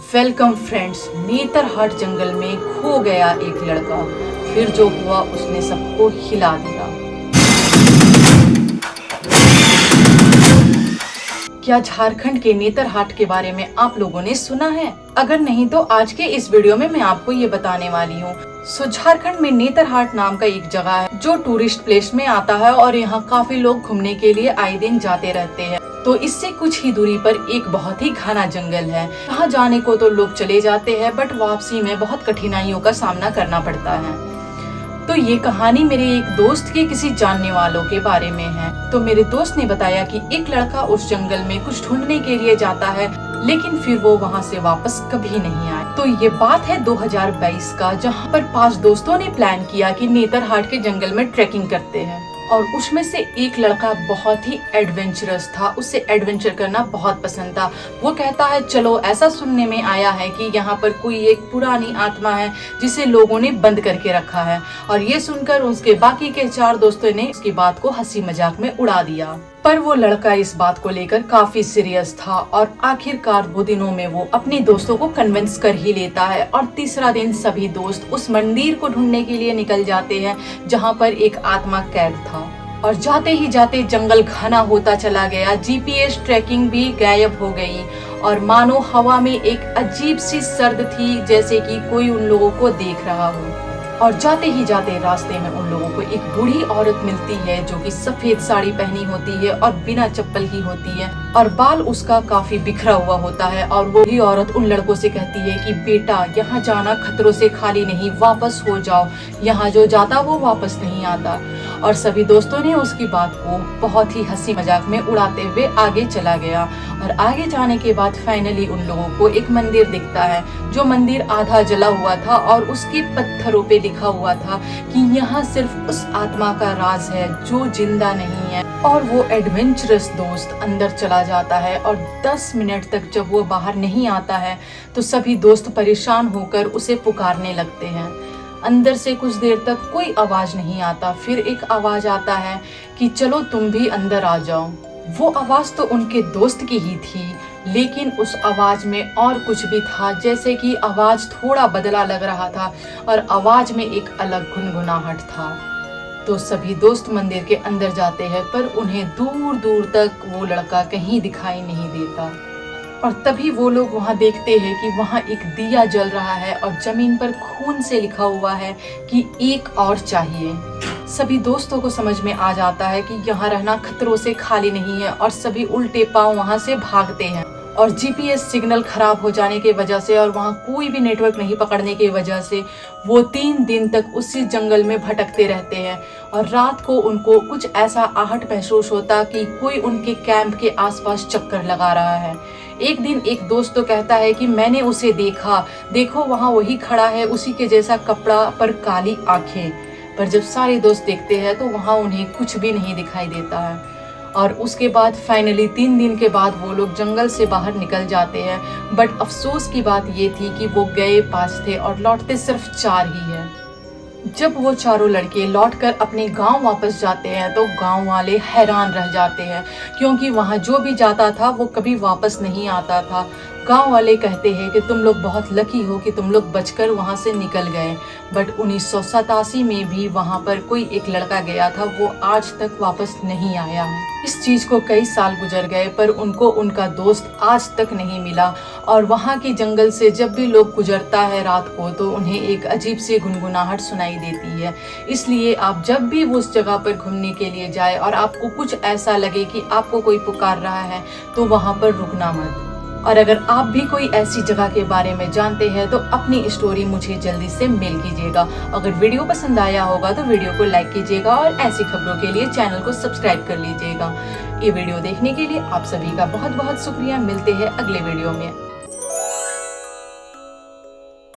Welcome friends. Netarhat जंगल में खो गया एक लड़का, फिर जो हुआ उसने सबको हिला दिया। क्या झारखंड के नेतरहाट के बारे में आप लोगों ने सुना है? अगर नहीं तो आज के इस वीडियो में मैं आपको ये बताने वाली हूँ। झारखंड में नेतरहाट नाम का एक जगह है जो टूरिस्ट प्लेस में आता है और यहाँ काफी लोग घूमने के लिए आए दिन जाते रहते हैं। तो इससे कुछ ही दूरी पर एक बहुत ही घना जंगल है। यहाँ जाने को तो लोग चले जाते हैं, बट वापसी में बहुत कठिनाइयों का सामना करना पड़ता है। तो ये कहानी मेरे एक दोस्त के किसी जानने वालों के बारे में है। तो मेरे दोस्त ने बताया कि एक लड़का उस जंगल में कुछ ढूंढने के लिए जाता है, लेकिन फिर वो वहाँ से वापस कभी नहीं आए। तो ये बात है 2022 का, जहाँ पर 5 दोस्तों ने प्लान किया कि नेतरहाट के जंगल में ट्रैकिंग करते हैं। और उसमें से एक लड़का बहुत ही एडवेंचरस था, उसे एडवेंचर करना बहुत पसंद था। वो कहता है चलो, ऐसा सुनने में आया है कि यहाँ पर कोई एक पुरानी आत्मा है जिसे लोगों ने बंद करके रखा है। और ये सुनकर उसके बाकी के 4 दोस्तों ने उसकी बात को हंसी मजाक में उड़ा दिया। पर वो लड़का इस बात को लेकर काफी सीरियस था और आखिरकार 2 दिनों में वो अपने दोस्तों को कन्विंस कर ही लेता है। और तीसरा दिन सभी दोस्त उस मंदिर को ढूंढने के लिए निकल जाते हैं जहाँ पर एक आत्मा कैद था। और जाते ही जाते जंगल घना होता चला गया, जीपीएस ट्रैकिंग भी गायब हो गई और मानो हवा में एक अजीब सी सर्द थी, जैसे कि कोई उन लोगों को देख रहा हो। और जाते ही जाते रास्ते में उन लोगों को एक बूढ़ी औरत मिलती है जो कि सफेद साड़ी पहनी होती है और बिना चप्पल की होती है और बाल उसका काफी बिखरा हुआ होता है। और वो ही औरत उन लड़कों से कहती है कि बेटा, यहाँ जाना खतरों से खाली नहीं, वापस हो जाओ, यहाँ जो जाता वो वापस नहीं आता। और सभी दोस्तों ने उसकी बात को बहुत ही हंसी मजाक में उड़ाते हुए आगे चला गया। और आगे जाने के बाद फाइनली उन लोगों को एक मंदिर दिखता है, जो मंदिर आधा जला हुआ था और उसके पत्थरों पे लिखा हुआ था कि यहाँ सिर्फ उस आत्मा का राज है जो जिंदा नहीं है। और वो एडवेंचरस दोस्त अंदर चला जाता है और 10 मिनट तक जब वो बाहर नहीं आता है तो सभी दोस्त परेशान होकर उसे पुकारने लगते हैं। अंदर से कुछ देर तक कोई आवाज नहीं आता, फिर एक आवाज आता है कि चलो तुम भी अंदर आ जाओ। वो आवाज तो उनके दोस्त की ही थी, लेकिन उस आवाज में और कुछ भी था, जैसे कि आवाज थोड़ा बदला लग रहा था और आवाज में एक अलग गुनगुनाहट था। तो सभी दोस्त मंदिर के अंदर जाते हैं, पर उन्हें दूर दूर तक वो लड़का कहीं दिखाई नहीं देता। और तभी वो लोग वहाँ देखते हैं कि वहाँ एक दिया जल रहा है और जमीन पर खून से लिखा हुआ है कि एक और चाहिए। सभी दोस्तों को समझ में आ जाता है कि यहाँ रहना खतरों से खाली नहीं है और सभी उल्टे पांव वहाँ से भागते हैं। और जीपीएस सिग्नल खराब हो जाने की वजह से और वहाँ कोई भी नेटवर्क नहीं पकड़ने की वजह से वो 3 दिन तक उसी जंगल में भटकते रहते हैं। और रात को उनको कुछ ऐसा आहट महसूस होता कि कोई उनके कैंप के आसपास चक्कर लगा रहा है। एक दिन एक दोस्त तो कहता है कि मैंने उसे देखा, देखो वहाँ वही खड़ा है, उसी के जैसा कपड़ा पर काली आंखें। पर जब सारे दोस्त देखते हैं तो वहाँ उन्हें कुछ भी नहीं दिखाई देता है। और उसके बाद फाइनली 3 दिन के बाद वो लोग जंगल से बाहर निकल जाते हैं। बट अफसोस की बात ये थी कि वो गए 5 थे और लौटते सिर्फ 4 ही है। जब वो चारों लड़के लौटकर अपने गांव वापस जाते हैं तो गांव वाले हैरान रह जाते हैं, क्योंकि वहां जो भी जाता था वो कभी वापस नहीं आता था। गांव वाले कहते हैं कि तुम लोग बहुत लकी हो कि तुम लोग बचकर वहां से निकल गए। बट 1987 में भी वहां पर कोई एक लड़का गया था, वो आज तक वापस नहीं आया। इस चीज को कई साल गुजर गए, पर उनको उनका दोस्त आज तक नहीं मिला। और वहां के जंगल से जब भी लोग गुजरता है रात को तो उन्हें एक अजीब सी गुनगुनाहट सुनाई देती है। इसलिए आप जब भी उस जगह पर घूमने के लिए जाए और आपको कुछ ऐसा लगे कि आपको कोई पुकार रहा है तो वहां पर रुकना मत। और अगर आप भी कोई ऐसी जगह के बारे में जानते हैं तो अपनी स्टोरी मुझे जल्दी से मेल कीजिएगा। अगर वीडियो पसंद आया होगा तो वीडियो को लाइक कीजिएगा और ऐसी खबरों के लिए चैनल को सब्सक्राइब कर लीजिएगा। ये वीडियो देखने के लिए आप सभी का बहुत बहुत शुक्रिया। मिलते हैं अगले वीडियो में।